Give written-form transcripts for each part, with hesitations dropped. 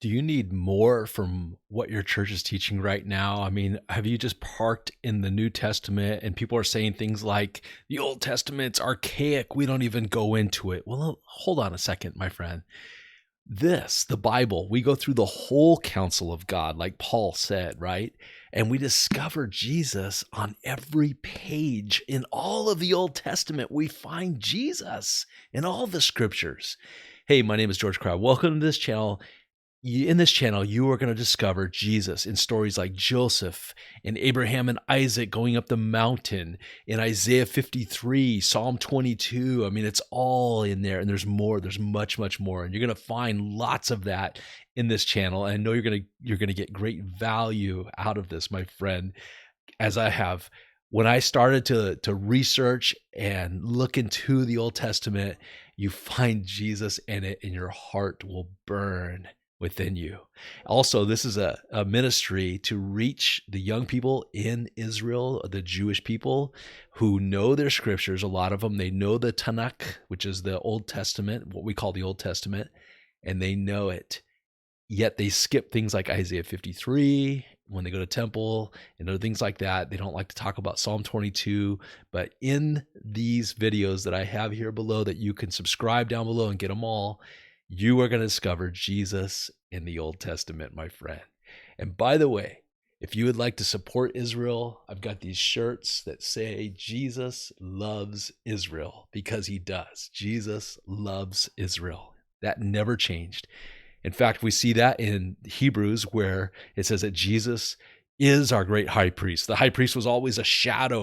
Do you need more from what your church is teaching right now? I mean, have you just parked in the New Testament and people are saying things like, the Old Testament's archaic, we don't even go into it? Well, hold on a second, my friend. The Bible, we go through the whole counsel of God, like Paul said, right? And we discover Jesus on every page. In all of the Old Testament, we find Jesus in all the scriptures. Hey, my name is George Crabb. Welcome to this channel. In this channel, you are going to discover Jesus in stories like Joseph and Abraham and Isaac going up the mountain, in Isaiah 53, Psalm 22. I mean, it's all in there, and there's more. There's much, much more, and you're going to find lots of that in this channel. And I know you're going to get great value out of this, my friend, as I have. When I started to research and look into the Old Testament, you find Jesus in it, and your heart will burn within you. Also, this is a ministry to reach the young people in Israel, the Jewish people who know their scriptures. A lot of them, they know the Tanakh, which is the Old Testament, what we call the Old Testament, and they know it. Yet they skip things like Isaiah 53 when they go to temple and other things like that. They don't like to talk about Psalm 22. But in these videos that I have here below that you can subscribe down below and get them all, you are going to discover Jesus in the Old Testament, my friend. And by the way, if you would like to support Israel, I've got these shirts that say Jesus loves Israel, because he does. Jesus loves Israel. That never changed. In fact, we see that in Hebrews, where it says that Jesus is our great high priest. The high priest was always a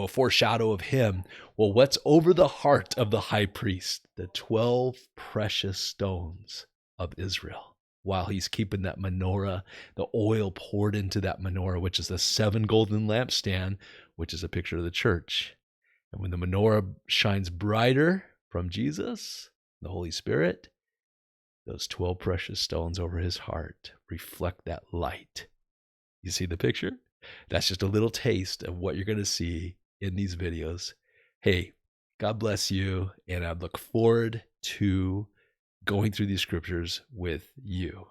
foreshadow of him. Well, what's over the heart of the high priest? The 12 precious stones of Israel. While he's keeping that menorah, the oil poured into that menorah, which is the 7 golden lampstand, which is a picture of the church. And when the menorah shines brighter from Jesus, the Holy Spirit, those 12 precious stones over his heart reflect that light. You see the picture? That's just a little taste of what you're going to see in these videos. Hey, God bless you, and I look forward to going through these scriptures with you.